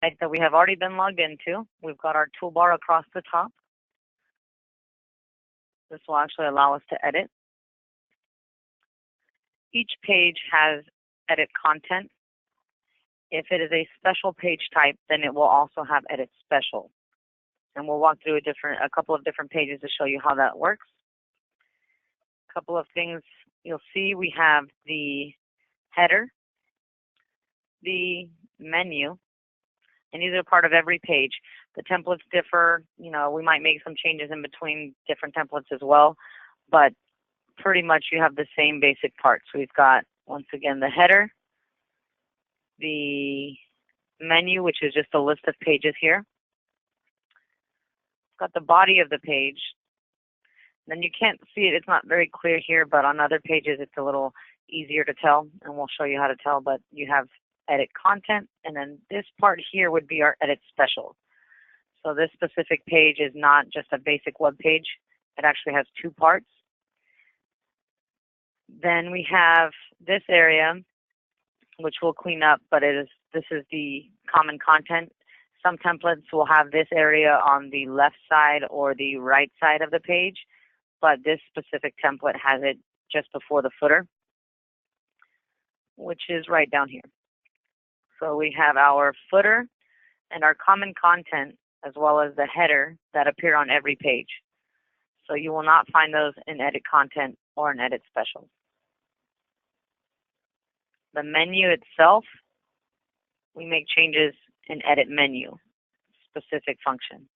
site that we have already been logged into. We've got our toolbar across the top. This will actually allow us to edit. Each page has edit content. If it is a special page type, then it will also have edit special. And we'll walk through a couple of different pages to show you how that works. A couple of things you'll see, we have the header, the menu, and these are part of every page. The templates differ. You know, we might make some changes in between different templates as well, but pretty much you have the same basic parts. We've got, once again, the header, the menu, which is just a list of pages here. We've got the body of the page. Then you can't see it. It's not very clear here, but on other pages it's a little easier to tell, and we'll show you how to tell. But you have edit content, and then this part here would be our edit special. So this specific page is not just a basic web page. It actually has two parts. Then we have this area, which we'll clean up, but this is the common content. Some templates will have this area on the left side or the right side of the page, but this specific template has it just before the footer, which is right down here. So we have our footer and our common content, as well as the header that appear on every page. So you will not find those in edit content or in edit special. The menu itself, we make changes in edit menu, specific function.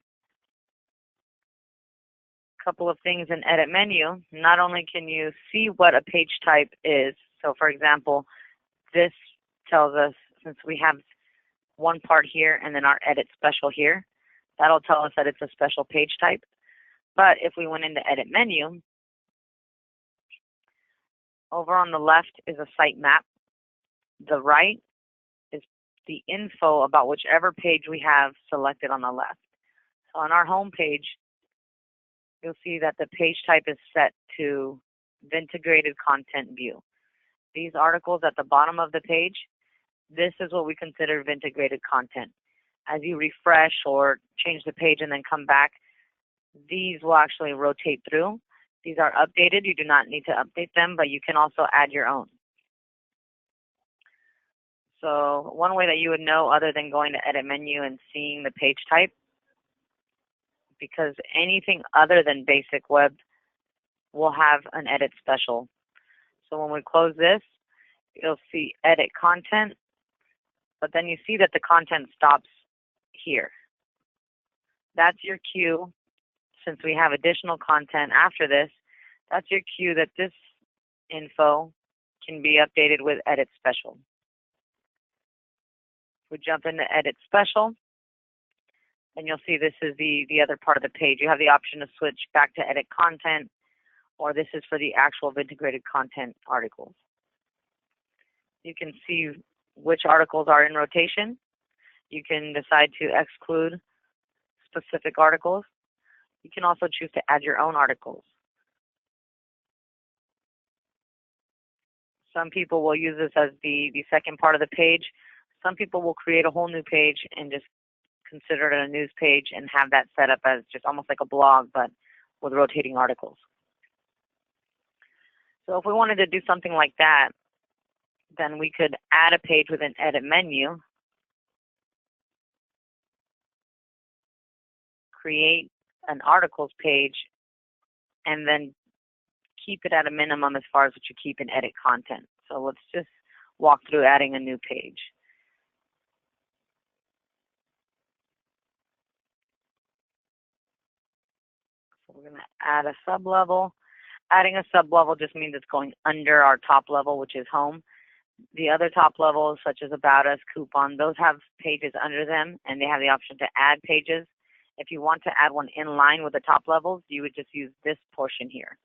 A couple of things in edit menu. Not only can you see what a page type is, so for example, this tells us, since we have one part here and then our edit special here, that'll tell us that it's a special page type. But if we went into edit menu, over on the left is a site map. The right is the info about whichever page we have selected on the left. So on our home page, you'll see that the page type is set to integrated content view. These articles at the bottom of the page, this is what we consider integrated content. As you refresh or change the page and then come back, these will actually rotate through. These are updated. You do not need to update them, but you can also add your own. So one way that you would know, other than going to edit menu and seeing the page type, because anything other than basic web will have an edit special. So when we close this, you'll see edit content, but then you see that the content stops here. That's your cue. Since we have additional content after this, that's your cue that this info can be updated with edit special. We jump into edit special, and you'll see this is the other part of the page. You have the option to switch back to edit content, or this is for the actual integrated content articles. You can see which articles are in rotation. You can decide to exclude specific articles. You can also choose to add your own articles. Some people will use this as the second part of the page. Some people will create a whole new page and just consider it a news page and have that set up as just almost like a blog, but with rotating articles. So if we wanted to do something like that, then we could add a page with an edit menu, create an articles page, and then keep it at a minimum as far as what you keep in edit content. So let's just walk through adding a new page. So we're going to add a sublevel. Adding a sublevel just means it's going under our top level, which is home. The other top levels, such as About Us, Coupon, those have pages under them, and they have the option to add pages. If you want to add one in line with the top levels, you would just use this portion here.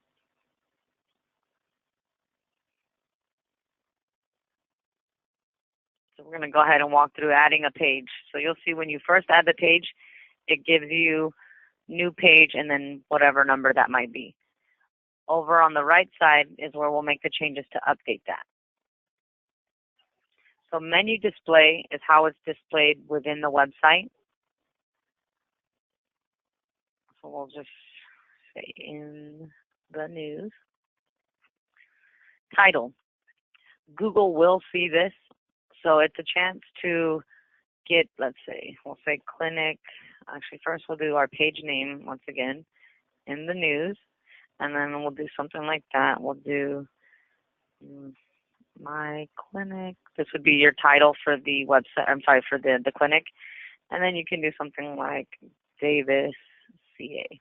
So we're going to go ahead and walk through adding a page. So you'll see when you first add the page, it gives you new page and then whatever number that might be. Over on the right side is where we'll make the changes to update that. So menu display is how it's displayed within the website. So we'll just say in the news. Title. Google will see this, so it's a chance to get, let's say, we'll say clinic. Actually, first we'll do our page name once again in the news, and then we'll do something like that. We'll do my clinic. This would be your title for the website. I'm sorry, for the clinic, and then you can do something like Davis, CA.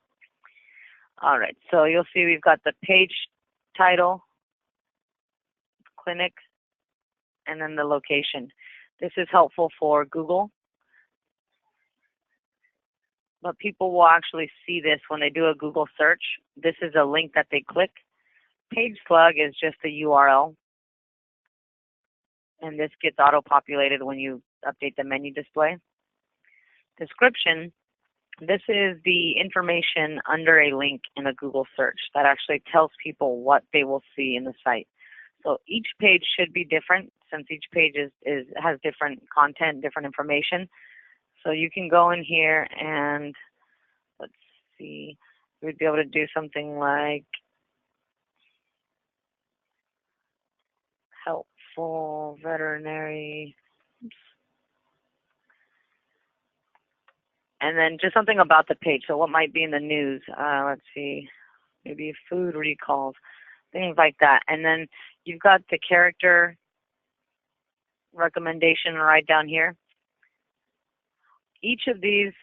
All right, so you'll see we've got the page title, clinic, and then the location. This is helpful for Google, but people will actually see this when they do a Google search. This is a link that they click. Page slug is just a URL, and this gets auto-populated when you update the menu display. Description, this is the information under a link in a Google search that actually tells people what they will see in the site. So each page should be different since each page has different content, different information. So you can go in here and, let's see, we'd be able to do something like helpful veterinary, and then just something about the page. So what might be in the news? Let's see, maybe food recalls, things like that. And then you've got the character recommendation right down here. Each of these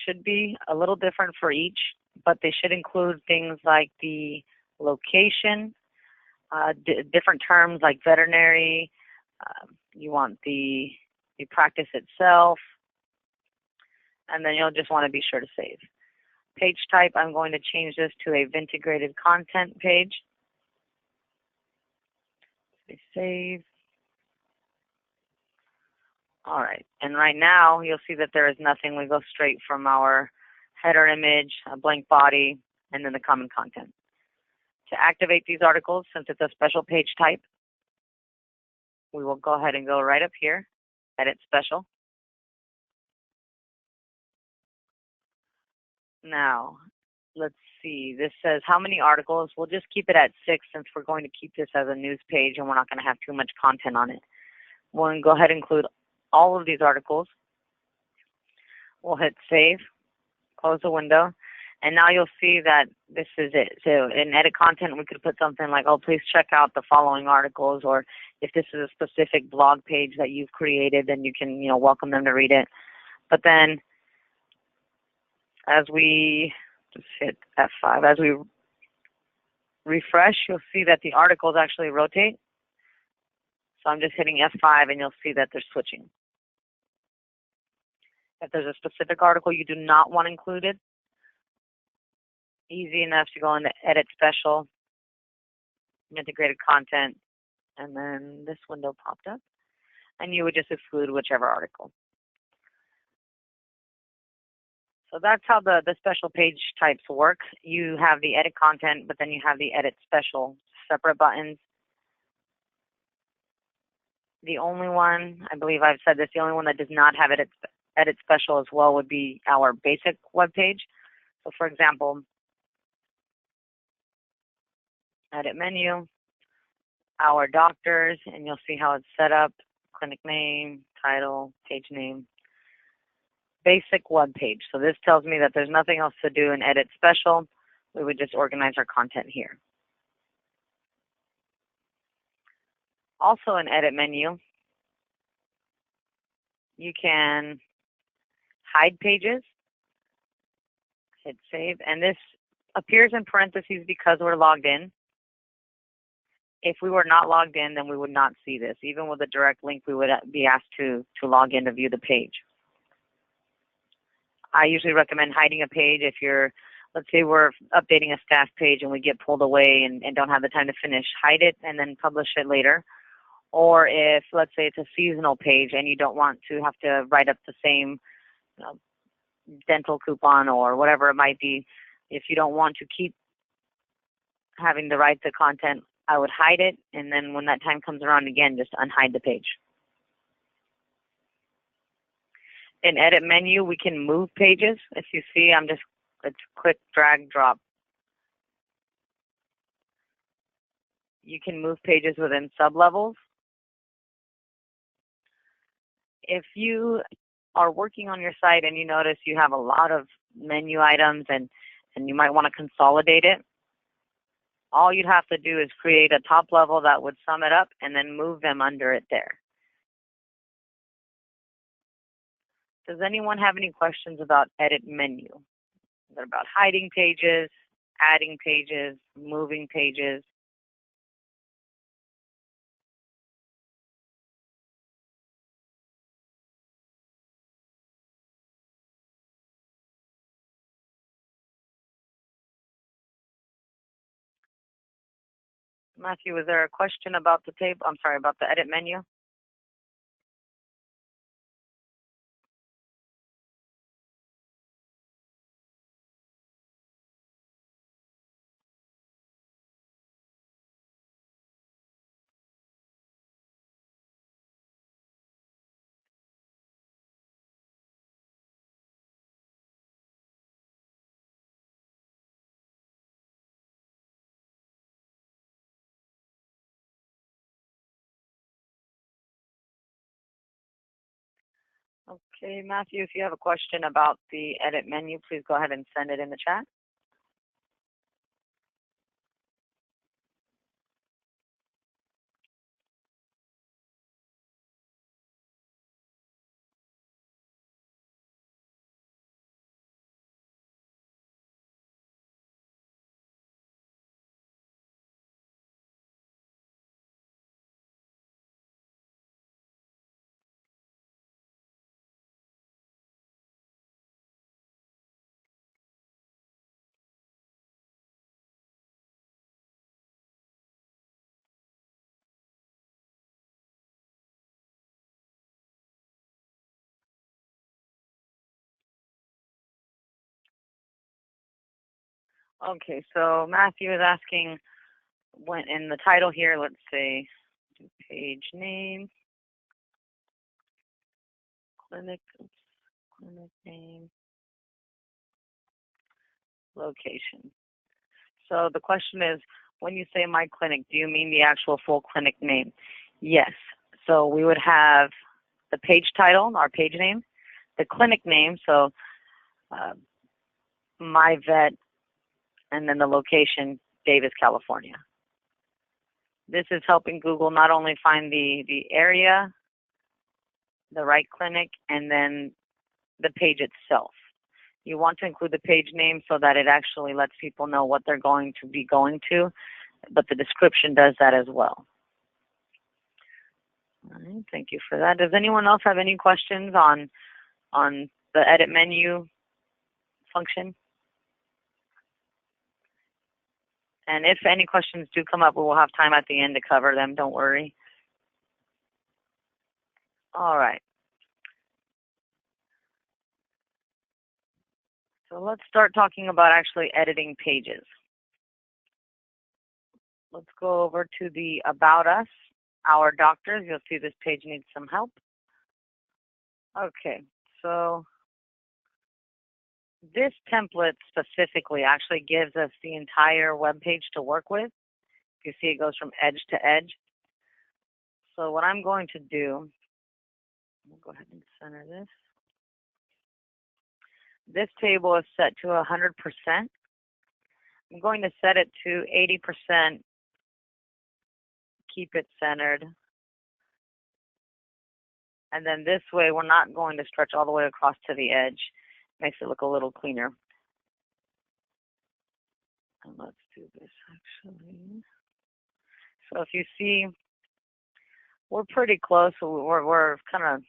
should be a little different for each, but they should include things like the location, different terms like veterinary, you want the practice itself, and then you'll just want to be sure to save. Page type, I'm going to change this to a integrated content page. Save. All right, and right now you'll see that there is nothing. We go straight from our header image, a blank body, and then the common content. To activate these articles, since it's a special page type, we will go ahead and go right up here, edit special. Now, let's see, this says how many articles. We'll just keep it at 6 since we're going to keep this as a news page and we're not going to have too much content on it. We'll go ahead and include all of these articles. We'll hit save, close the window, and now you'll see that this is it. So in edit content, we could put something like, oh, please check out the following articles, or if this is a specific blog page that you've created, then you can, welcome them to read it. But then as we just hit F5, as we refresh, you'll see that the articles actually rotate. So I'm just hitting F5 and you'll see that they're switching. If there's a specific article you do not want included, easy enough to go into Edit Special, Integrated Content, and then this window popped up, and you would just exclude whichever article. So that's how the special page types work. You have the Edit Content, but then you have the Edit Special, separate buttons. The only one, I believe I've said this, the only one that does not have Edit Special as well would be our basic web page. So for example, edit menu, our doctors, and you'll see how it's set up, clinic name, title, page name, basic web page. So this tells me that there's nothing else to do in Edit Special. We would just organize our content here. Also in Edit menu, you can hide pages, hit save, and this appears in parentheses because we're logged in. If we were not logged in, then we would not see this. Even with a direct link, we would be asked to log in to view the page. I usually recommend hiding a page if you're, let's say we're updating a staff page and we get pulled away and don't have the time to finish, hide it and then publish it later. Or if, let's say it's a seasonal page and you don't want to have to write up the same dental coupon or whatever it might be, if you don't want to keep having to write the content I would hide it, and then when that time comes around again, just unhide the page. In edit menu, we can move pages. If you see, it's click, drag, drop. You can move pages within sublevels. If you are working on your site and you notice you have a lot of menu items and you might want to consolidate it, all you'd have to do is create a top level that would sum it up and then move them under it there. Does anyone have any questions about edit menu? Is it about hiding pages, adding pages, moving pages? Matthew, was there a question about the table? I'm sorry, about the edit menu? Okay, Matthew, if you have a question about the edit menu, please go ahead and send it in the chat. Okay, so Matthew is asking, when in the title here, let's say page name, clinic name, location. So the question is, when you say my clinic, do you mean the actual full clinic name? Yes. So we would have the page title, our page name, the clinic name, so my vet, and then the location, Davis, California. This is helping Google not only find the area, the right clinic, and then the page itself. You want to include the page name so that it actually lets people know what they're going to be going to, but the description does that as well. All right, thank you for that. Does anyone else have any questions on the edit menu function? And if any questions do come up, we will have time at the end to cover them, don't worry. All right. So let's start talking about actually editing pages. Let's go over to the About Us, Our Doctors. You'll see this page needs some help. Okay, so this template specifically actually gives us the entire web page to work with. You see it goes from edge to edge. So what I'm going to do, I'll go ahead and center this. This table is set to 100%. I'm going to set it to 80%, keep it centered. And then this way, we're not going to stretch all the way across to the edge. Makes it look a little cleaner. And let's do this actually. So if you see, we're pretty close. We're kind of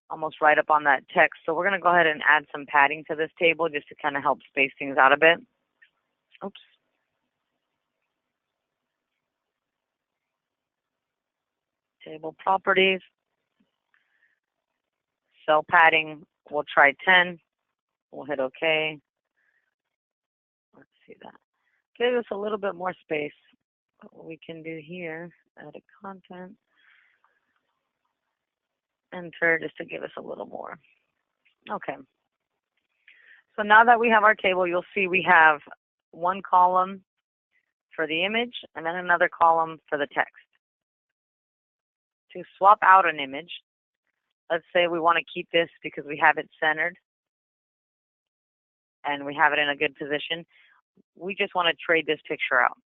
almost right up on that text. So we're going to go ahead and add some padding to this table just to kind of help space things out a bit. Oops. Table properties. Cell padding, we'll try 10. We'll hit OK. Let's see that. Give us a little bit more space. what we can do here, edit content, enter just to give us a little more. Okay. So now that we have our table, you'll see we have one column for the image and then another column for the text. To swap out an image, let's say we want to keep this because we have it centered and we have it in a good position. We just want to trade this picture out.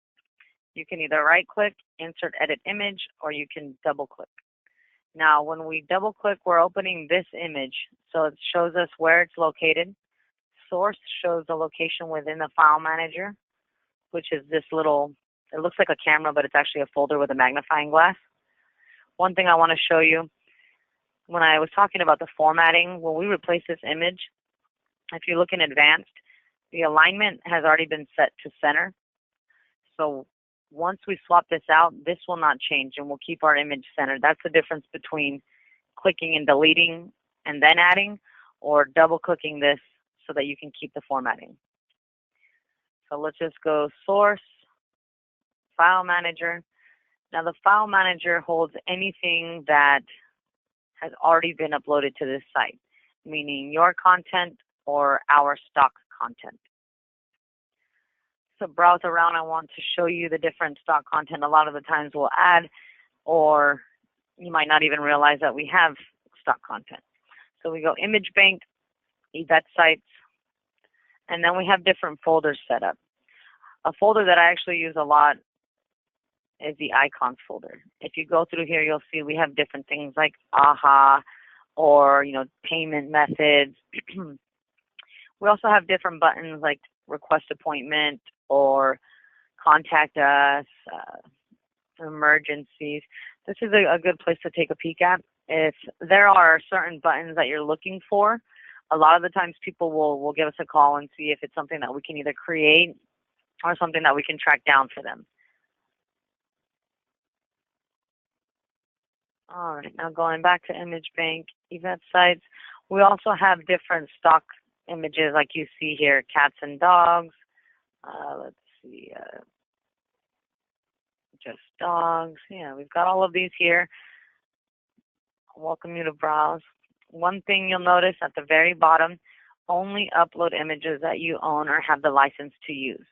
You can either right click, insert edit image, or you can double click. Now when we double click, we're opening this image, so it shows us where it's located. Source shows the location within the file manager, which is this little, it looks like a camera, but it's actually a folder with a magnifying glass. One thing I want to show you, when I was talking about the formatting, when we replace this image, if you look in advanced, the alignment has already been set to center. So once we swap this out, this will not change and we'll keep our image centered. That's the difference between clicking and deleting and then adding, or double clicking this so that you can keep the formatting. So let's just go source, file manager. Now the file manager holds anything that has already been uploaded to this site, meaning your content or our stock content. So browse around, I want to show you the different stock content. A lot of the times we'll add, or you might not even realize that we have stock content. So we go image bank, eVetSites, and then we have different folders set up. A folder that I actually use a lot is the icons folder. If you go through here, you'll see we have different things like AHA, or payment methods. We also have different buttons like request appointment or contact us, emergencies. This is a good place to take a peek at. If there are certain buttons that you're looking for, a lot of the times people will give us a call and see if it's something that we can either create or something that we can track down for them. All right, now going back to image bank, eVetSites, we also have different stock images like you see here, cats and dogs. Let's see, just dogs. Yeah, we've got all of these here. Welcome you to browse. One thing you'll notice at the very bottom, only upload images that you own or have the license to use.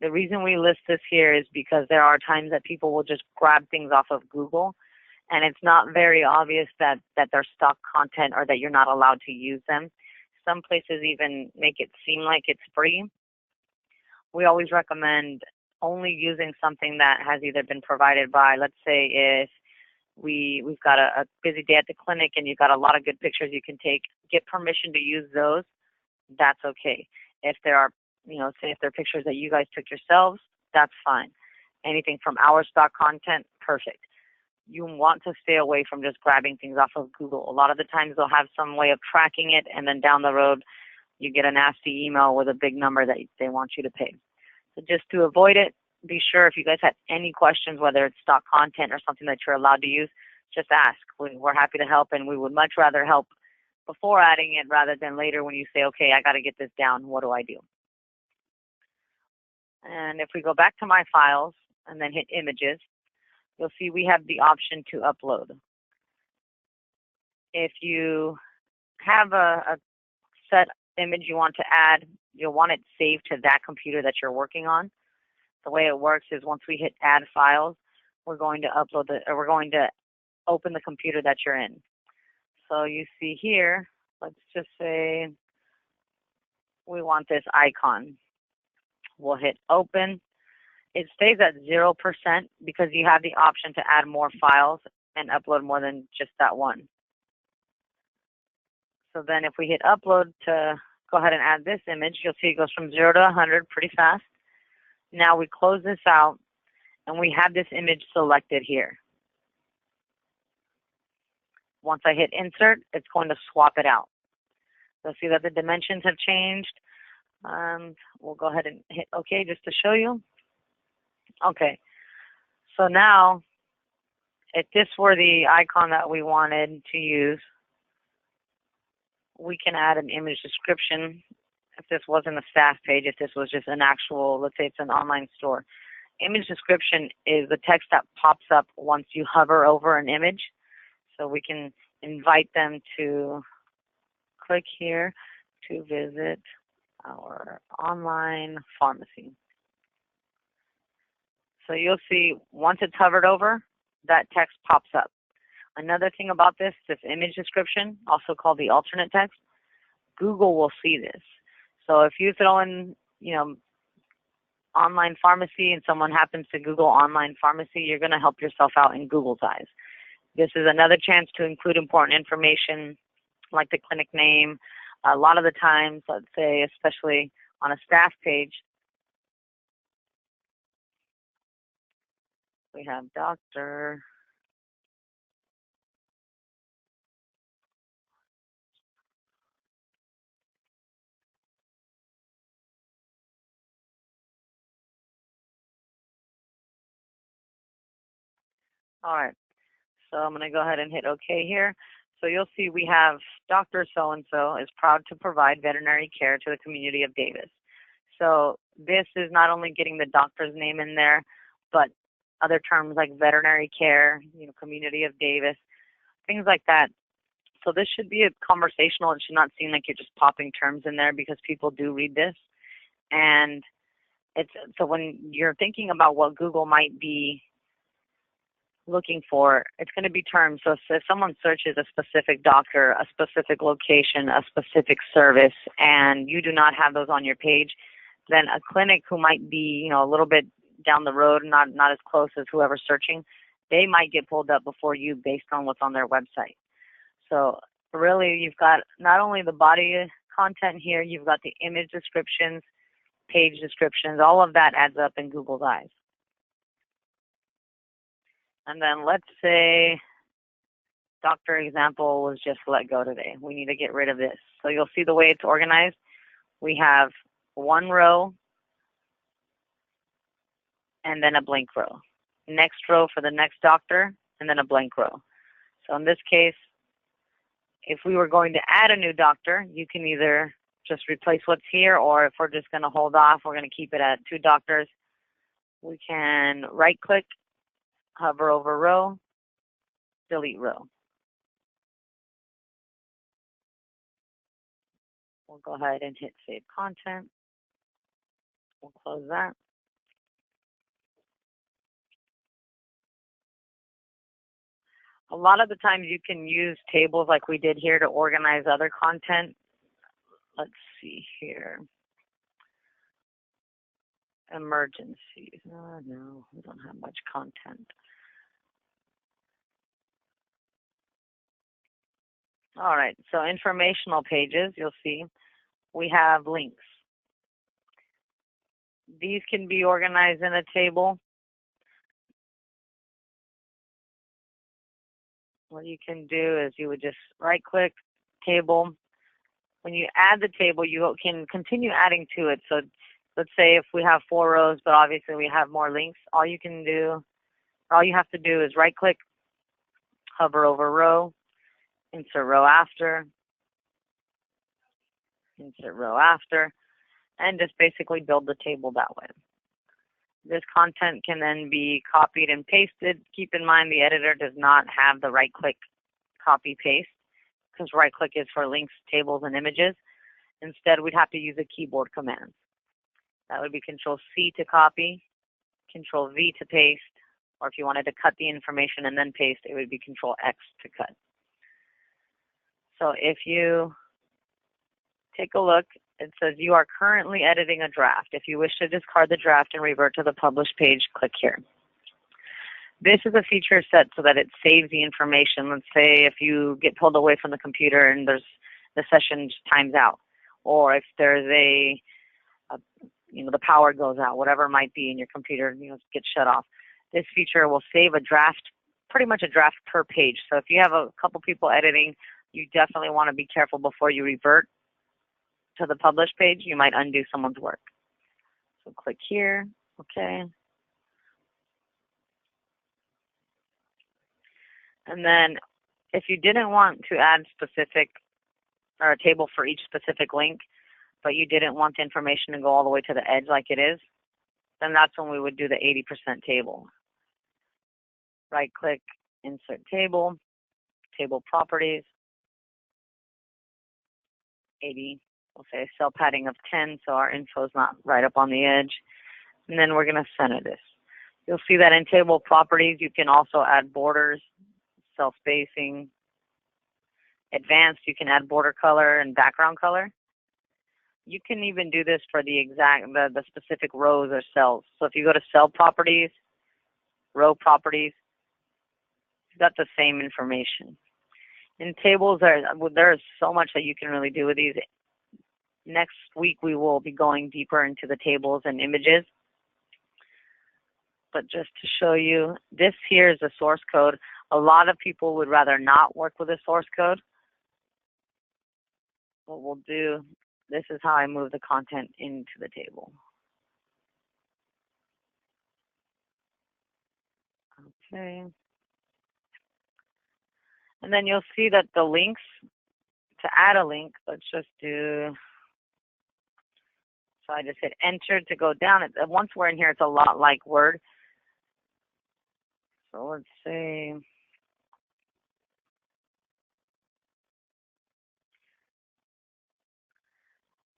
The reason we list this here is because there are times that people will just grab things off of Google, and it's not very obvious that they're stock content or that you're not allowed to use them. Some places even make it seem like it's free. We always recommend only using something that has either been provided by, let's say if we've got a busy day at the clinic and you've got a lot of good pictures you can take, get permission to use those, that's okay. If there are, say if they're pictures that you guys took yourselves, that's fine. Anything from our stock content, perfect. You want to stay away from just grabbing things off of Google. A lot of the times they'll have some way of tracking it, and then down the road you get a nasty email with a big number that they want you to pay. So just to avoid it, be sure if you guys have any questions, whether it's stock content or something that you're allowed to use, just ask. We're happy to help, and we would much rather help before adding it rather than later when you say, okay, I got to get this down. What do I do? And if we go back to my files and then hit images, you'll see we have the option to upload. If you have a set image you want to add, you'll want it saved to that computer that you're working on. The way it works is once we hit add files, we're going to upload we're going to open the computer that you're in. So you see here, let's just say we want this icon. We'll hit open. It stays at 0% because you have the option to add more files and upload more than just that one. So then if we hit upload to go ahead and add this image, you'll see it goes from 0 to 100 pretty fast. Now we close this out and we have this image selected here. Once I hit insert, it's going to swap it out. You'll see that the dimensions have changed. We'll go ahead and hit OK just to show you. Okay, so now if this were the icon that we wanted to use, we can add an image description. If this wasn't a staff page, if this was just an actual, let's say it's an online store, image description is the text that pops up once you hover over an image. So we can invite them to click here to visit our online pharmacy. So you'll see once it's hovered over, that text pops up. Another thing about this image description, also called the alternate text, Google will see this. So if you throw in, online pharmacy and someone happens to Google online pharmacy, you're going to help yourself out in Google's eyes. This is another chance to include important information like the clinic name. A lot of the times, let's say, especially on a staff page, we have doctor. All right, so I'm going to go ahead and hit OK here. So you'll see we have Dr. So-and-so is proud to provide veterinary care to the community of Davis. So this is not only getting the doctor's name in there, but other terms like veterinary care, community of Davis, things like that. So this should be a conversational. It should not seem like you're just popping terms in there, because people do read this. And so when you're thinking about what Google might be looking for, it's going to be terms. So if someone searches a specific doctor, a specific location, a specific service, and you do not have those on your page, then a clinic who might be, a little bit down the road, not as close as whoever's searching, they might get pulled up before you based on what's on their website. So really, you've got not only the body content here, you've got the image descriptions, page descriptions, all of that adds up in Google's eyes. And then let's say doctor example was just let go today. We need to get rid of this. So you'll see the way it's organized. We have one row and then a blank row. Next row for the next doctor, and then a blank row. So in this case, if we were going to add a new doctor, you can either just replace what's here, or if we're just going to hold off, we're going to keep it at 2 doctors, we can right-click, hover over row, delete row. We'll go ahead and hit Save Content. We'll close that. A lot of the times you can use tables like we did here to organize other content. Let's see here. Emergencies. No, we don't have much content. All right, so informational pages, you'll see we have links. These can be organized in a table. What you can do is you would just right-click table. When you add the table, you can continue adding to it. So let's say if we have 4 rows, but obviously we have more links, all you have to do is right-click, hover over row, insert row after, insert row after, and just basically build the table that way. This content can then be copied and pasted. Keep in mind the editor does not have the right-click copy paste, because right-click is for links, tables, and images. Instead, we'd have to use a keyboard command. That would be Control-C to copy, Control-V to paste, or if you wanted to cut the information and then paste, it would be Control-X to cut. So if you take a look, it says you are currently editing a draft. If you wish to discard the draft and revert to the published page, click here. This is a feature set so that it saves the information. Let's say if you get pulled away from the computer and the session times out, or if there's the power goes out, whatever it might be, and your computer gets shut off. This feature will save a draft, pretty much a draft per page. So if you have a couple people editing, you definitely want to be careful before you revert to the published page. You might undo someone's work. So click here, okay. And then if you didn't want to add a table for each specific link, but you didn't want the information to go all the way to the edge like it is, then that's when we would do the 80% table. Right click, insert table, table properties, 80, we'll say cell padding of 10 so our info is not right up on the edge. And then we're going to center this. You'll see that in table properties you can also add borders, cell spacing. Advanced, you can add border color and background color. You can even do this for the specific rows or cells. So if you go to cell properties, row properties, you've got the same information. In tables, there's so much that you can really do with these. Next week we will be going deeper into the tables and images. But just to show you, this here is the source code. A lot of people would rather not work with a source code. What we'll do, this is how I move the content into the table. Okay. And then you'll see that the links, to add a link, let's just do, so I just hit enter to go down. Once we're in here, it's a lot like Word. So let's say,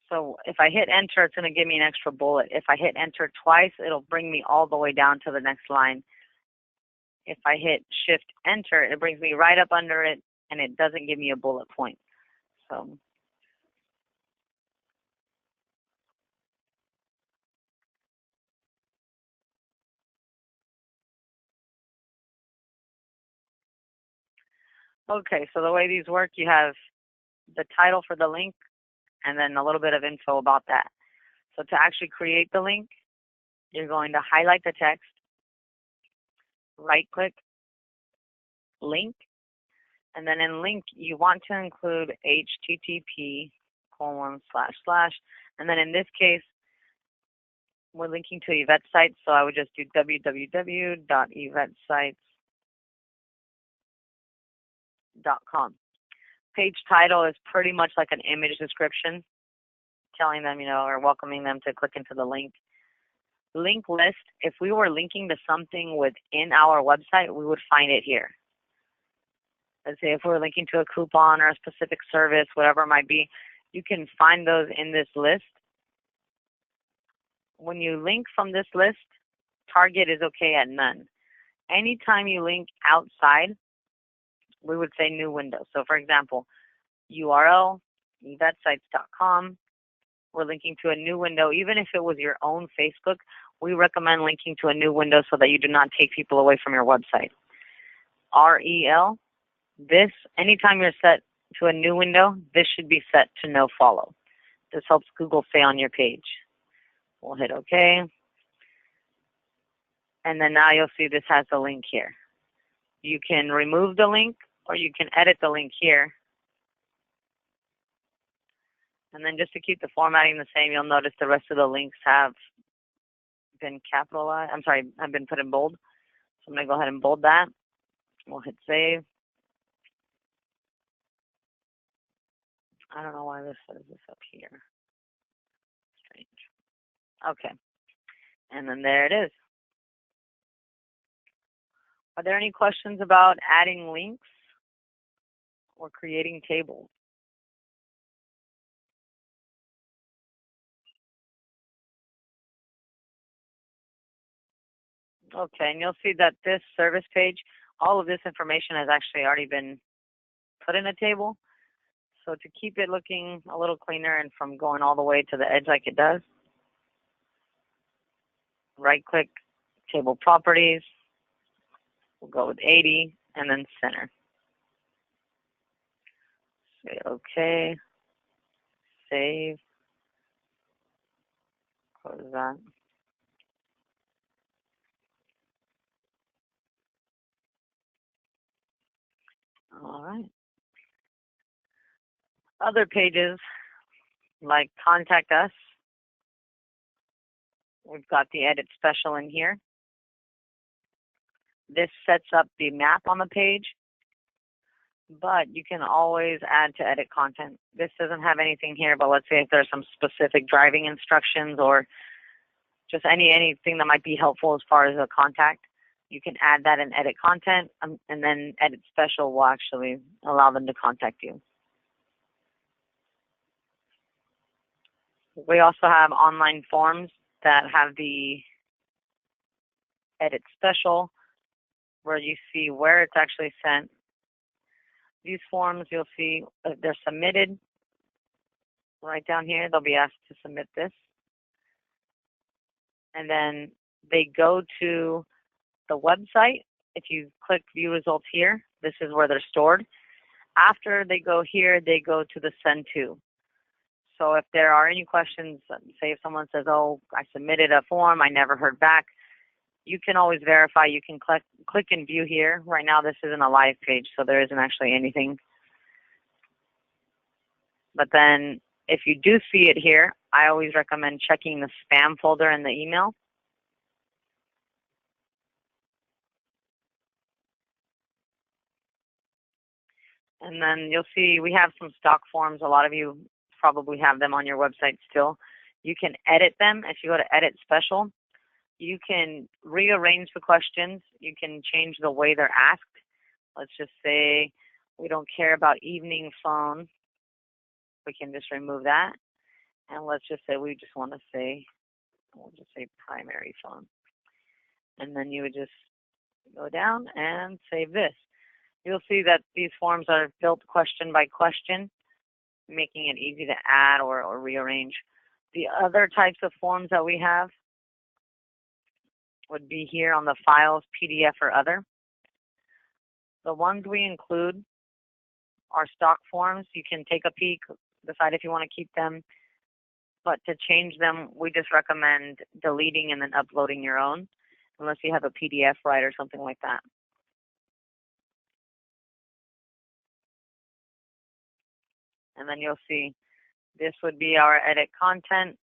so if I hit enter, it's going to give me an extra bullet. If I hit enter twice, it'll bring me all the way down to the next line. If I hit shift enter, it brings me right up under it, and it doesn't give me a bullet point. So okay, so the way these work, you have the title for the link and then a little bit of info about that. So to actually create the link, you're going to highlight the text, right click, link, and then in link you want to include http:// and then in this case we're linking to eVetSites, so I would just do www.eVetSites.com. Page title is pretty much like an image description, telling them, or welcoming them to click into the link. Link list, if we were linking to something within our website, we would find it here. Let's say if we're linking to a coupon or a specific service, whatever it might be, you can find those in this list. When you link from this list, target is okay at none. Anytime you link outside, we would say new window. So for example, URL, eVetSites.com, we're linking to a new window. Even if it was your own Facebook, we recommend linking to a new window so that you do not take people away from your website. REL, this, anytime you're set to a new window, this should be set to no follow. This helps Google stay on your page. We'll hit OK. And then now you'll see this has the link here. You can remove the link or you can edit the link here. And then just to keep the formatting the same, you'll notice the rest of the links have been capitalized. Have been put in bold. So I'm going to go ahead and bold that. We'll hit save. I don't know why this says this up here. Strange. Okay. And then there it is. Are there any questions about adding links or creating tables? Okay, and you'll see that this service page, all of this information has actually already been put in a table. So to keep it looking a little cleaner and from going all the way to the edge like it does, right-click, table properties, we'll go with 80, and then center. Say OK, save, close that. All right. Other pages, like Contact Us, we've got the Edit Special in here. This sets up the map on the page, but you can always add to edit content. This doesn't have anything here, but let's say if there's some specific driving instructions or just anything that might be helpful as far as a contact. You can add that in edit content, and then edit special will actually allow them to contact you. We also have online forms that have the edit special, where you see where it's actually sent. These forms, you'll see they're submitted right down here. They'll be asked to submit this. And then they go to the website. If you click view results here, this is where they're stored. After they go here, they go to the send to. So if there are any questions, say if someone says, oh, I submitted a form, I never heard back, you can always verify. You can click and view here. Right now this isn't a live page, so there isn't actually anything. But then if you do see it here, I always recommend checking the spam folder in the email. And then you'll see we have some stock forms. A lot of you probably have them on your website still. You can edit them. If you go to edit special, you can rearrange the questions. You can change the way they're asked. Let's just say we don't care about evening phone. We can just remove that. And let's just say we just want to say, we'll just say primary phone. And then you would just go down and save this. You'll see that these forms are built question by question, making it easy to add or rearrange. The other types of forms that we have would be here on the files, PDF, or other. The ones we include are stock forms. You can take a peek, decide if you want to keep them. But to change them, we just recommend deleting and then uploading your own, unless you have a PDF right or something like that. And then you'll see this would be our edit content.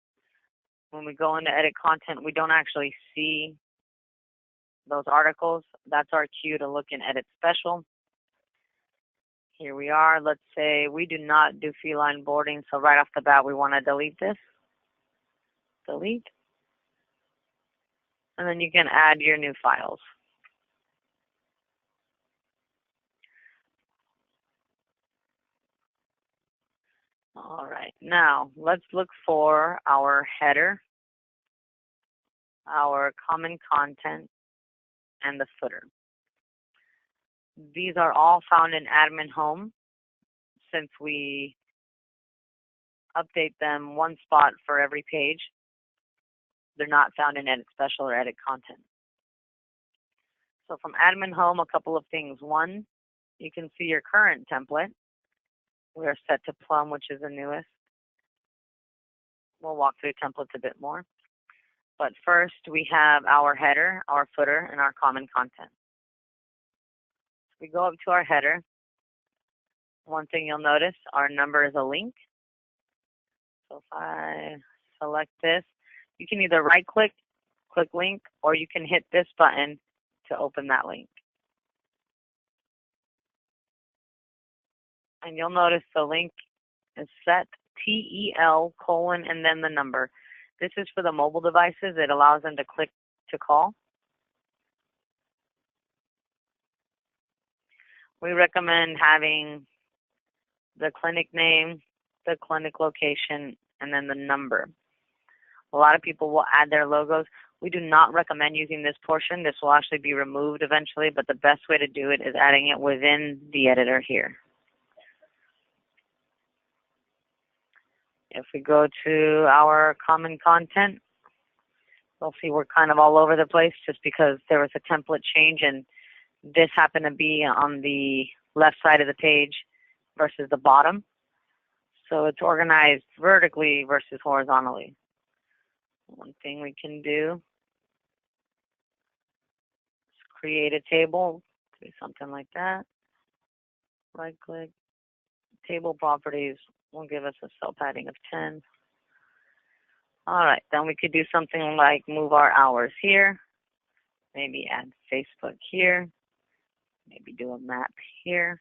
When we go into edit content, we don't actually see those articles. That's our cue to look in edit special. Here we are. Let's say we do not do feline boarding, so right off the bat we want to delete this. Delete. And then you can add your new files. All right, now let's look for our header, our common content, and the footer. These are all found in Admin Home, since we update them one spot for every page. They're not found in Edit Special or Edit Content. So from Admin Home, a couple of things. One, you can see your current template. We are set to Plum, which is the newest. We'll walk through templates a bit more. But first, we have our header, our footer, and our common content. We go up to our header. One thing you'll notice, our number is a link. So if I select this, you can either right-click, click link, or you can hit this button to open that link. And you'll notice the link is set TEL : and then the number. This is for the mobile devices. It allows them to click to call. We recommend having the clinic name, the clinic location, and then the number. A lot of people will add their logos. We do not recommend using this portion. This will actually be removed eventually, but the best way to do it is adding it within the editor here. If we go to our common content, we'll see we're kind of all over the place just because there was a template change and this happened to be on the left side of the page versus the bottom. So it's organized vertically versus horizontally. One thing we can do is create a table, do something like that. Right click, table properties will give us a cell padding of 10. All right, then we could do something like move our hours here, maybe add Facebook here, maybe do a map here.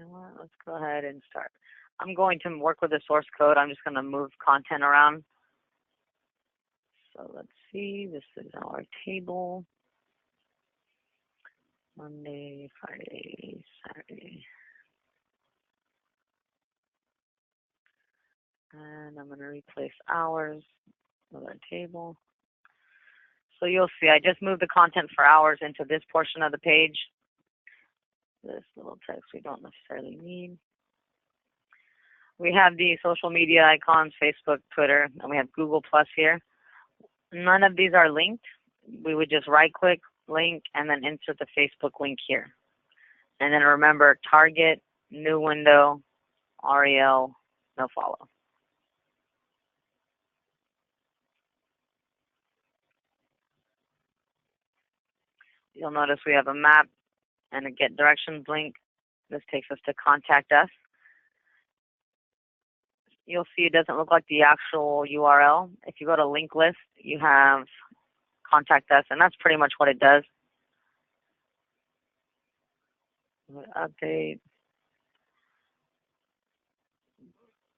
know what? Let's go ahead and start. I'm going to work with the source code. I'm just going to move content around. So let's see. This is our table. Monday, Friday, Saturday. And I'm going to replace hours with our table. So you'll see I just moved the content for hours into this portion of the page. This little text we don't necessarily need. We have the social media icons, Facebook, Twitter, and we have Google Plus here. None of these are linked. We would just right-click, link, and then insert the Facebook link here. And then remember, target, new window, REL, no follow. You'll notice we have a map and a get directions link. This takes us to contact us. You'll see it doesn't look like the actual URL. If you go to link list, you have contact us, and that's pretty much what it does. Update.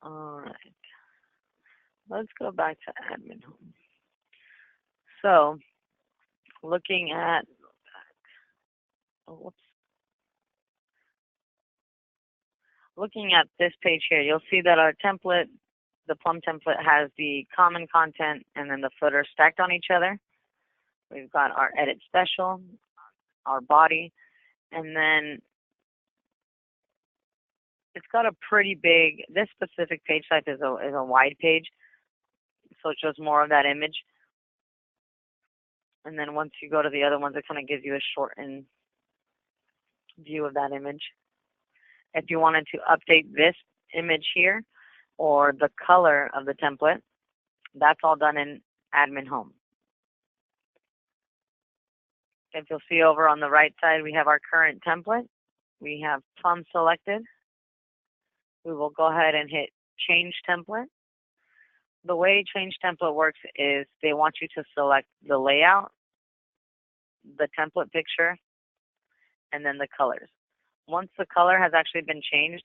All right. Let's go back to admin home. So, looking at, looking at this page here, you'll see that our template, the Plum template, has the common content and then the footer stacked on each other. We've got our edit special, our body, and then it's got a pretty big, this specific page type is a wide page, so it shows more of that image. And then once you go to the other ones, it kind of gives you a shortened view of that image. If you wanted to update this image here or the color of the template, that's all done in admin home. If you'll see over on the right side, we have our current template. We have Plum selected. We will go ahead and hit change template. The way change template works is they want you to select the layout, the template picture, and then the colors. Once the color has actually been changed,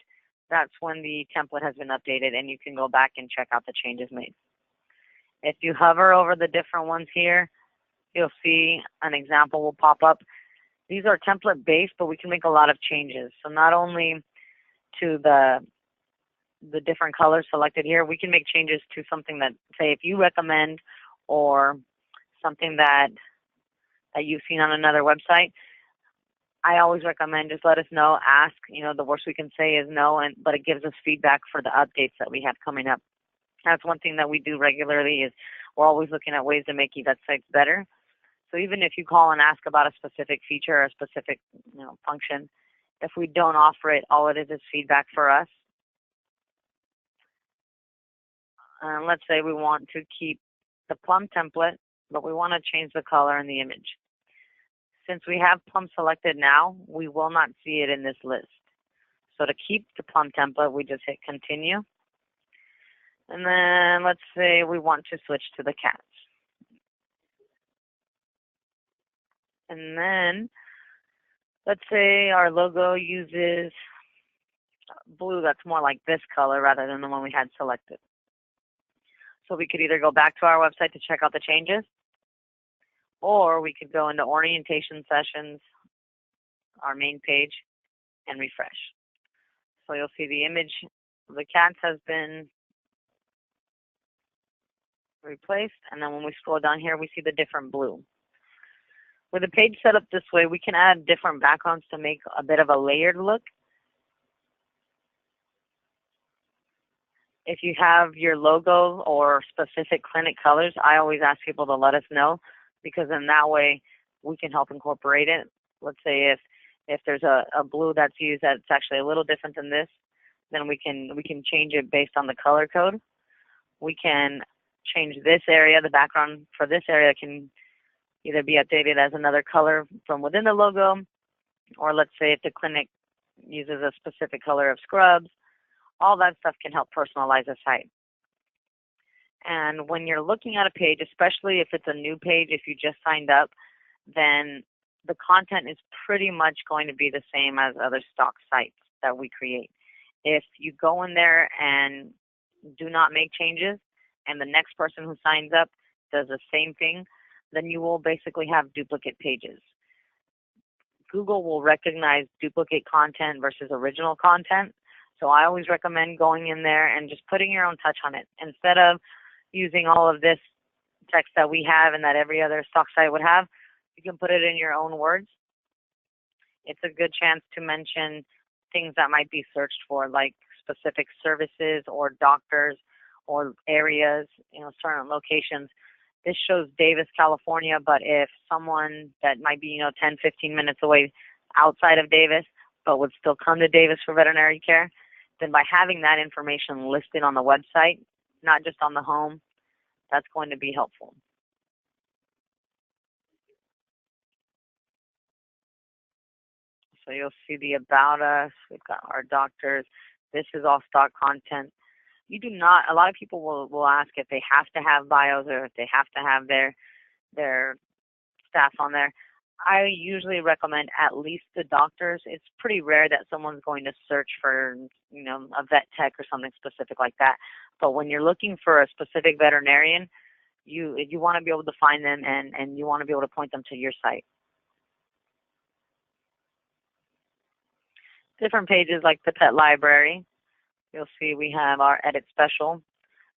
that's when the template has been updated and you can go back and check out the changes made. If you hover over the different ones here, you'll see an example will pop up. These are template based, but we can make a lot of changes. So not only to the different colors selected here, we can make changes to something that, say, if you recommend or something that you've seen on another website, I always recommend just let us know, ask. You know, the worst we can say is no, but it gives us feedback for the updates that we have coming up. That's one thing that we do regularly is we're always looking at ways to make eVetSites better. So even if you call and ask about a specific feature or a specific function, if we don't offer it, all it is feedback for us. Let's say we want to keep the Plum template, but we want to change the color and the image. Since we have Plum selected now, we will not see it in this list. So to keep the Plum template, we just hit continue. And then let's say we want to switch to the cats. And then let's say our logo uses blue that's more like this color rather than the one we had selected. So we could either go back to our website to check out the changes, or we could go into orientation sessions, our main page, and refresh. So you'll see the image of the cats has been replaced, and then when we scroll down here, we see the different blue. With the page set up this way, we can add different backgrounds to make a bit of a layered look. If you have your logo or specific clinic colors, I always ask people to let us know, because in that way we can help incorporate it. Let's say if there's a blue that's used that's actually a little different than this, then we can change it based on the color code. We can change this area, the background for this area can either be updated as another color from within the logo, or let's say if the clinic uses a specific color of scrubs, all that stuff can help personalize a site. And when you're looking at a page, especially if it's a new page, if you just signed up, then the content is pretty much going to be the same as other stock sites. that we create. If you go in there and do not make changes, and the next person who signs up does the same thing, then you will basically have duplicate pages. Google will recognize duplicate content versus original content. So I always recommend going in there and just putting your own touch on it. Instead of using all of this text that we have and that every other stock site would have, you can put it in your own words. It's a good chance to mention things that might be searched for, like specific services or doctors or areas, certain locations. This shows Davis, California, but if someone that might be, 10, 15 minutes away outside of Davis, but would still come to Davis for veterinary care, then by having that information listed on the website, not just on the home, that's going to be helpful. So you'll see the About Us. We've got our doctors. This is all stock content. You do not, a lot of people will ask if they have to have bios or if they have to have their staff on there. I usually recommend at least the doctors. It's pretty rare that someone's going to search for, a vet tech or something specific like that. But when you're looking for a specific veterinarian, you want to be able to find them and you want to be able to point them to your site. Different pages like the pet library. You'll see we have our edit special,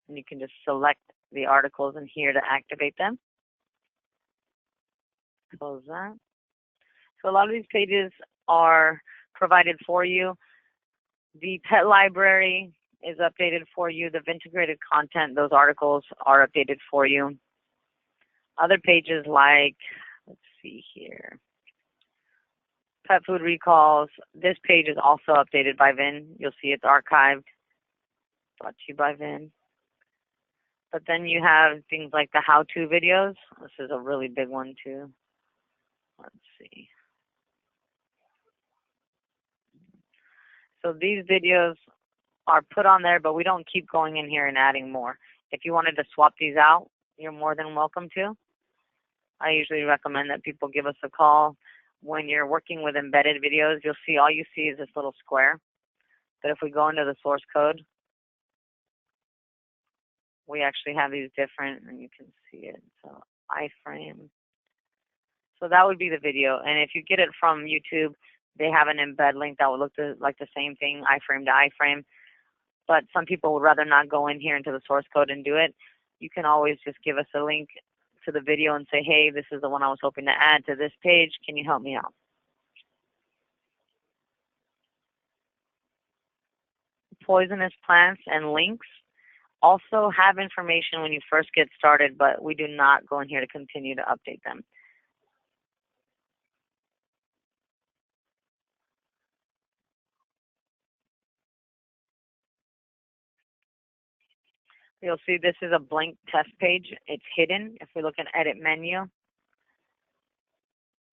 and you can just select the articles in here to activate them. Close that. So a lot of these pages are provided for you. The pet library is updated for you. The integrated content, those articles are updated for you. Other pages like, let's see here, pet food recalls. This page is also updated by Vin. You'll see it's archived, brought to you by Vin. But then you have things like the how-to videos. This is a really big one too. Let's see. So these videos are put on there, but we don't keep going in here and adding more. If you wanted to swap these out, you're more than welcome to. I usually recommend that people give us a call. When you're working with embedded videos, you'll see all you see is this little square. But if we go into the source code, we actually have these different, and you can see it. So iframe. So that would be the video. And if you get it from YouTube, they have an embed link that will look like the same thing, iframe to iframe. But some people would rather not go in here into the source code and do it. You can always just give us a link to the video and say, hey, this is the one I was hoping to add to this page. Can you help me out? Poisonous plants and links also have information when you first get started, but we do not go in here to continue to update them. You'll see this is a blank test page. It's hidden. If we look at edit menu,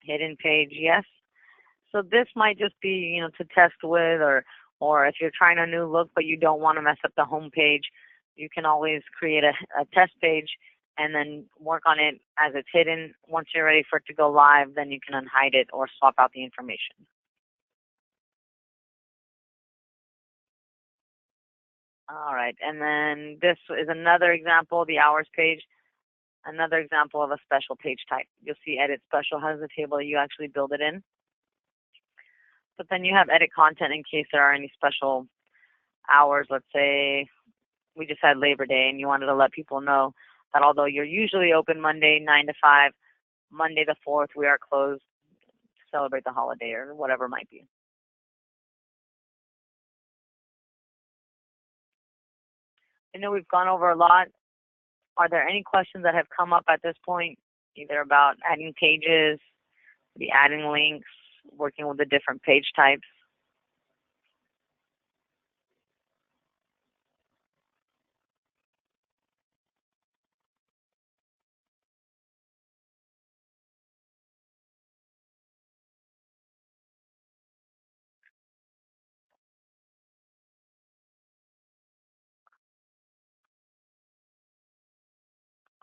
hidden page, yes. So this might just be, to test with, or if you're trying a new look but you don't want to mess up the home page, you can always create a test page and then work on it as it's hidden. Once you're ready for it to go live, then you can unhide it or swap out the information. All right, and then this is another example, the hours page, another example of a special page type. You'll see edit special has a table that you actually build it in. But then you have edit content in case there are any special hours. Let's say we just had Labor Day and you wanted to let people know that although you're usually open Monday 9 to 5, Monday the 4th we are closed to celebrate the holiday or whatever it might be. I know we've gone over a lot. Are there any questions that have come up at this point, either about adding pages, the adding links, working with the different page types?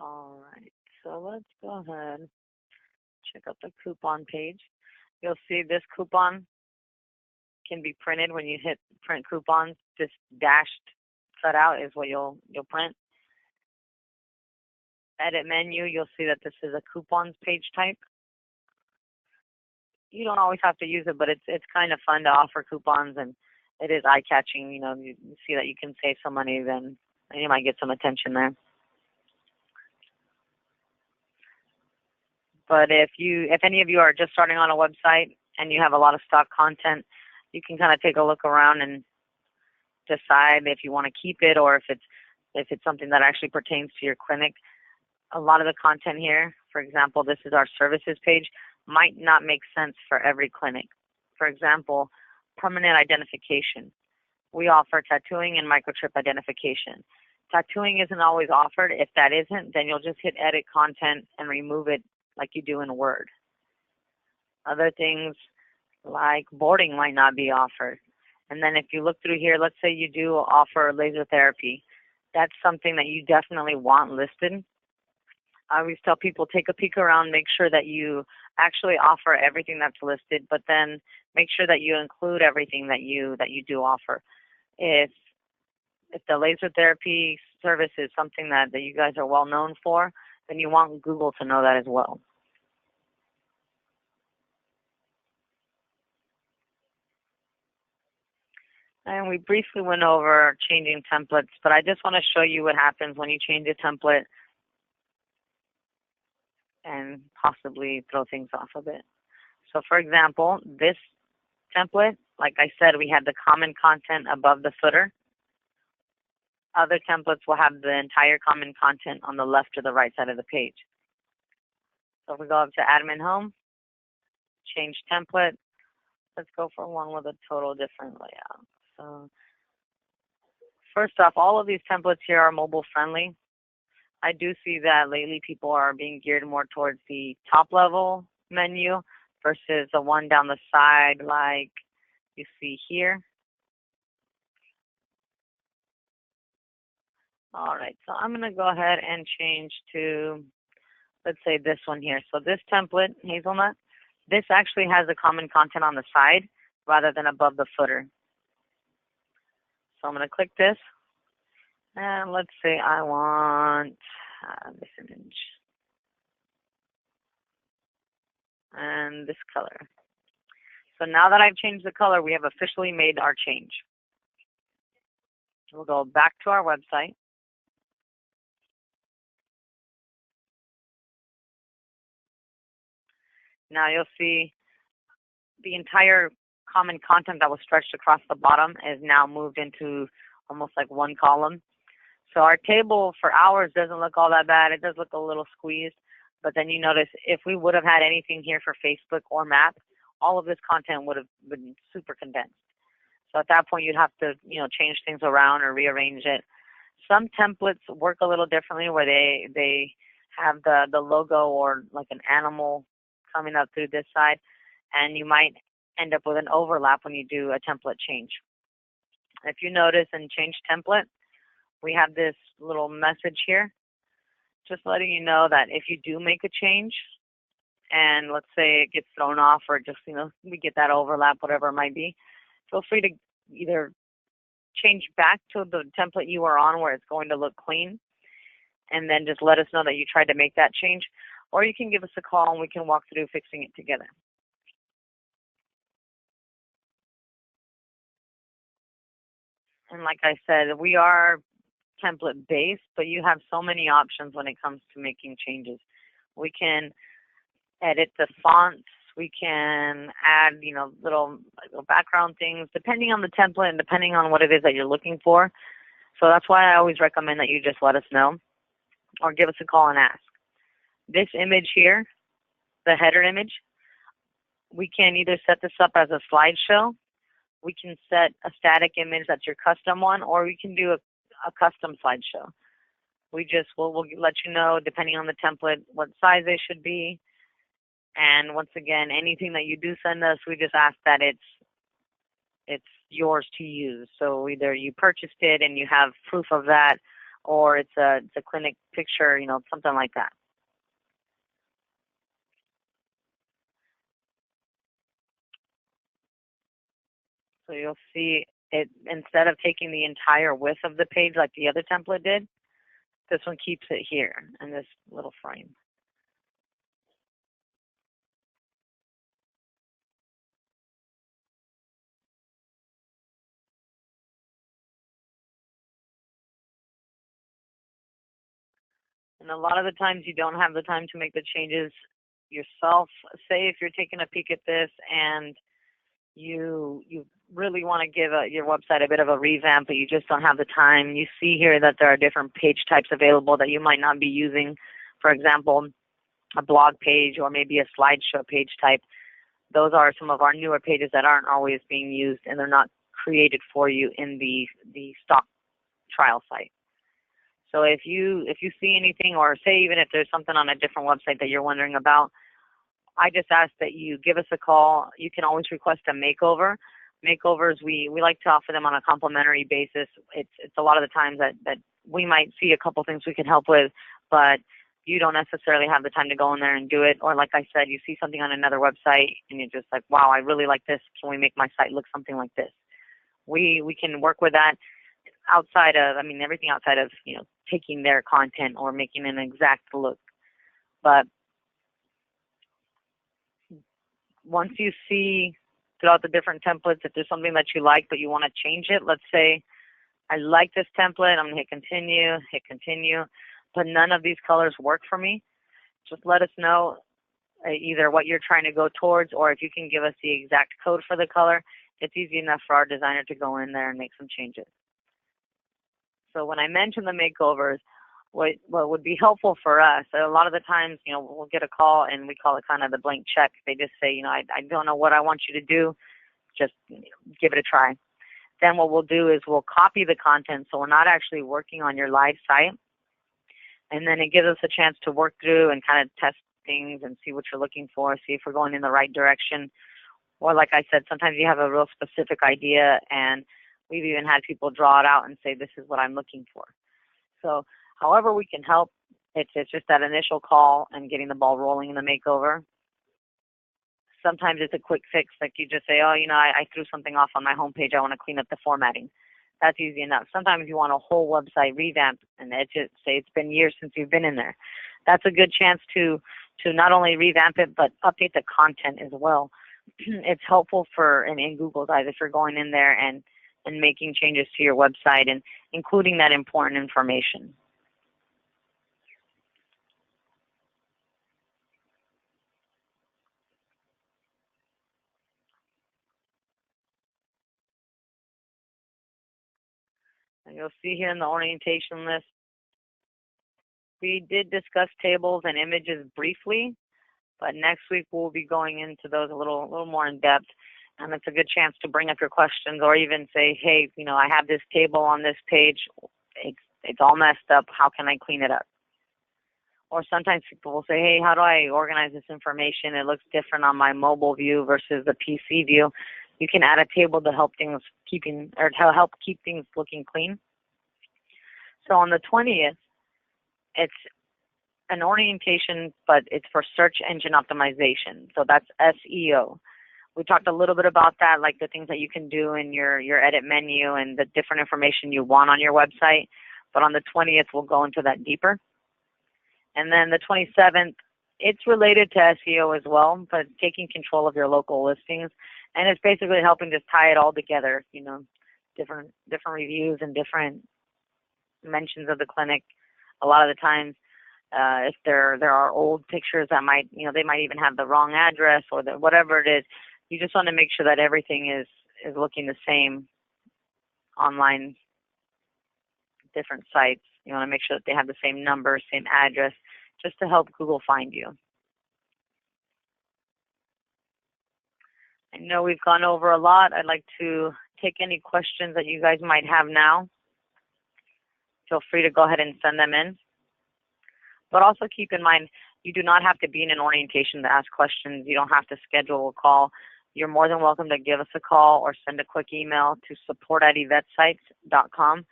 All right, so let's go ahead, check out the coupon page. You'll see this coupon can be printed when you hit print coupons. This dashed cutout is what you'll print. Edit menu, you'll see that this is a coupons page type. You don't always have to use it, but it's kind of fun to offer coupons, and it is eye-catching. You know, you see that you can save some money, then you might get some attention there. But if any of you are just starting on a website and you have a lot of stock content, you can kind of take a look around and decide if you want to keep it or if it's something that actually pertains to your clinic. A lot of the content here, for example, this is our services page, might not make sense for every clinic. For example, permanent identification. We offer tattooing and microchip identification. Tattooing isn't always offered. If that isn't, then you'll just hit edit content and remove it like you do in Word. Other things like boarding might not be offered. And then if you look through here, let's say you do offer laser therapy. That's something that you definitely want listed. I always tell people, take a peek around, make sure that you actually offer everything that's listed, but then make sure that you include everything that you do offer. If the laser therapy service is something that you guys are well known for, then you want Google to know that as well. And we briefly went over changing templates, but I just want to show you what happens when you change a template and possibly throw things off a bit. So for example, this template, like I said, we had the common content above the footer. Other templates will have the entire common content on the left or the right side of the page. So if we go up to admin home, change template, let's go for one with a total different layout. So first off, all of these templates here are mobile friendly. I do see that lately people are being geared more towards the top level menu versus the one down the side like you see here. All right, so I'm going to go ahead and change to, let's say, this one here. So this template, Hazelnut, this actually has the common content on the side rather than above the footer. So I'm going to click this. And let's say I want this image and this color. So now that I've changed the color, we have officially made our change. We'll go back to our website. Now you'll see the entire common content that was stretched across the bottom is now moved into almost like one column. So our table for hours doesn't look all that bad. It does look a little squeezed, but then you notice if we would have had anything here for Facebook or Map, all of this content would have been super condensed. So at that point, you'd have to, change things around or rearrange it. Some templates work a little differently where they have the logo or like an animal coming up through this side, and you might end up with an overlap when you do a template change. If you notice in Change Template, we have this little message here, just letting you know that if you do make a change, and let's say it gets thrown off or just, we get that overlap, whatever it might be, feel free to either change back to the template you are on where it's going to look clean, and then just let us know that you tried to make that change, or you can give us a call and we can walk through fixing it together. And like I said, we are template based, but you have so many options when it comes to making changes. We can edit the fonts, we can add, little background things, depending on the template and depending on what it is that you're looking for. So that's why I always recommend that you just let us know or give us a call and ask. This image here, the header image, we can either set this up as a slideshow, we can set a static image that's your custom one, or we can do a custom slideshow. We'll let you know, depending on the template, what size they should be. And once again, anything that you do send us, we just ask that it's yours to use. So either you purchased it and you have proof of that, or it's a clinic picture, something like that. So you'll see it, instead of taking the entire width of the page like the other template did, this one keeps it here in this little frame. And a lot of the times you don't have the time to make the changes yourself. Say if you're taking a peek at this and you really want to give your website a bit of a revamp, but you just don't have the time. You see here that there are different page types available that you might not be using. For example, a blog page or maybe a slideshow page type. Those are some of our newer pages that aren't always being used, and they're not created for you in the stock trial site. So if you see anything, or say even if there's something on a different website that you're wondering about, I just ask that you give us a call. You can always request a makeover. Makeovers, we like to offer them on a complimentary basis. It's a lot of the times that we might see a couple things we can help with, but you don't necessarily have the time to go in there and do it. Or like I said, you see something on another website and you're just like, wow, I really like this. Can we make my site look something like this? We can work with that outside of, everything outside of, taking their content or making an exact look. But once you see throughout the different templates, if there's something that you like but you want to change it, let's say, I like this template, I'm going to hit continue, but none of these colors work for me, just let us know either what you're trying to go towards, or if you can give us the exact code for the color. It's easy enough for our designer to go in there and make some changes. So when I mention the makeovers, what would be helpful for us, a lot of the times, we'll get a call and we call it kind of the blank check. They just say, I don't know what I want you to do, just give it a try. Then what we'll do is we'll copy the content, so we're not actually working on your live site. And then it gives us a chance to work through and kind of test things and see what you're looking for, see if we're going in the right direction. Or like I said, sometimes you have a real specific idea, and we've even had people draw it out and say, this is what I'm looking for. So however we can help, it's just that initial call and getting the ball rolling in the makeover. Sometimes it's a quick fix, like you just say, I threw something off on my homepage, I want to clean up the formatting. That's easy enough. Sometimes you want a whole website revamp, and say it's been years since you've been in there. That's a good chance to not only revamp it, but update the content as well. It's helpful in Google's eyes if you're going in there and making changes to your website and including that important information. And you'll see here in the orientation list, we did discuss tables and images briefly, but next week we'll be going into those a little more in depth. And it's a good chance to bring up your questions, or even say, hey, I have this table on this page. It's all messed up. How can I clean it up? Or sometimes people will say, hey, how do I organize this information? It looks different on my mobile view versus the PC view. You can add a table to help keep things looking clean. So on the 20th, it's an orientation, but it's for search engine optimization. So that's SEO. We talked a little bit about that, like the things that you can do in your edit menu and the different information you want on your website. But on the 20th, we'll go into that deeper. And then the 27th, it's related to SEO as well, but taking control of your local listings. And it's basically helping to tie it all together, different reviews and different mentions of the clinic. A lot of the times, if there are old pictures that might, they might even have the wrong address or whatever it is. You just want to make sure that everything is looking the same online, different sites. You want to make sure that they have the same number, same address, just to help Google find you. I know we've gone over a lot. I'd like to take any questions that you guys might have now. Feel free to go ahead and send them in. But also keep in mind, you do not have to be in an orientation to ask questions. You don't have to schedule a call. You're more than welcome to give us a call or send a quick email to support@eVetSites.com.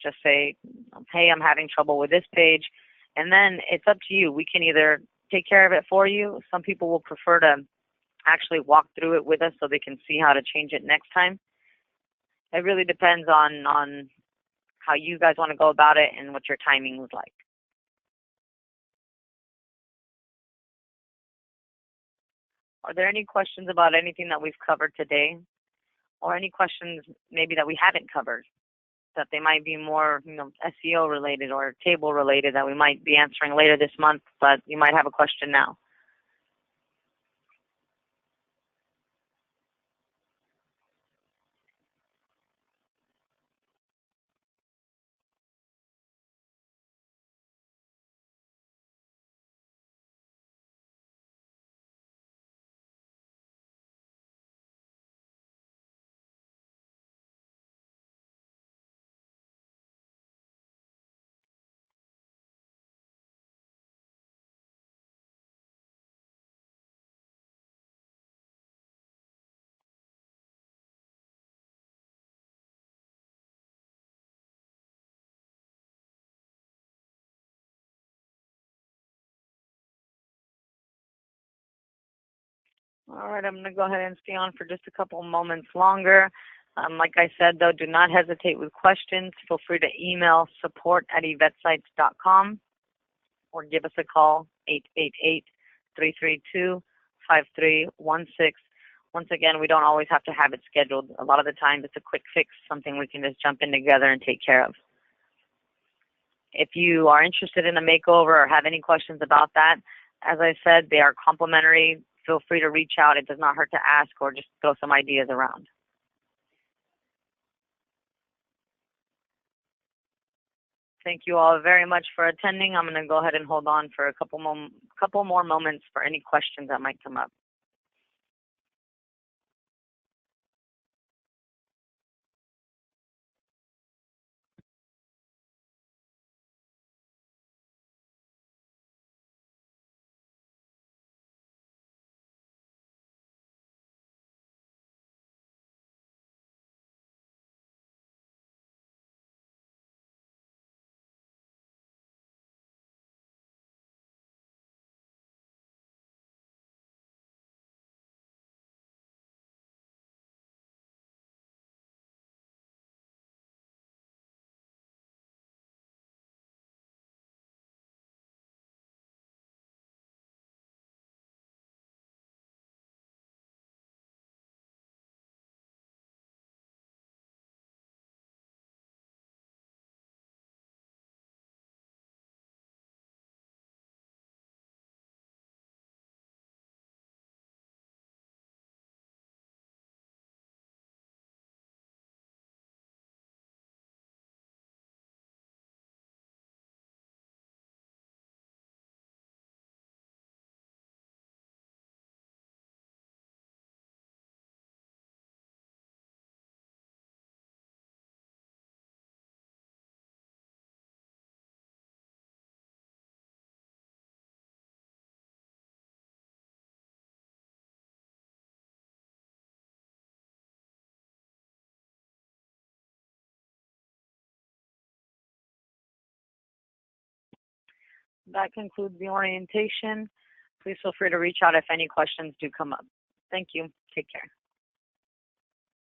Just say, hey, I'm having trouble with this page. And then it's up to you. We can either take care of it for you. Some people will prefer to actually walk through it with us so they can see how to change it next time. It really depends on how you guys want to go about it and what your timing was like. Are there any questions about anything that we've covered today? Or any questions maybe that we haven't covered, that they might be more, SEO related or table related that we might be answering later this month, but you might have a question now? All right, I'm going to go ahead and stay on for just a couple moments longer. Like I said, though, do not hesitate with questions. Feel free to email support@eVetSites.com or give us a call, 888-332-5316. Once again, we don't always have to have it scheduled. A lot of the time, it's a quick fix, something we can just jump in together and take care of. If you are interested in a makeover or have any questions about that, as I said, they are complimentary. Feel free to reach out. It does not hurt to ask or just throw some ideas around. Thank you all very much for attending. I'm going to go ahead and hold on for a couple more moments for any questions that might come up. That concludes the orientation. Please feel free to reach out if any questions do come up. Thank you. Take care.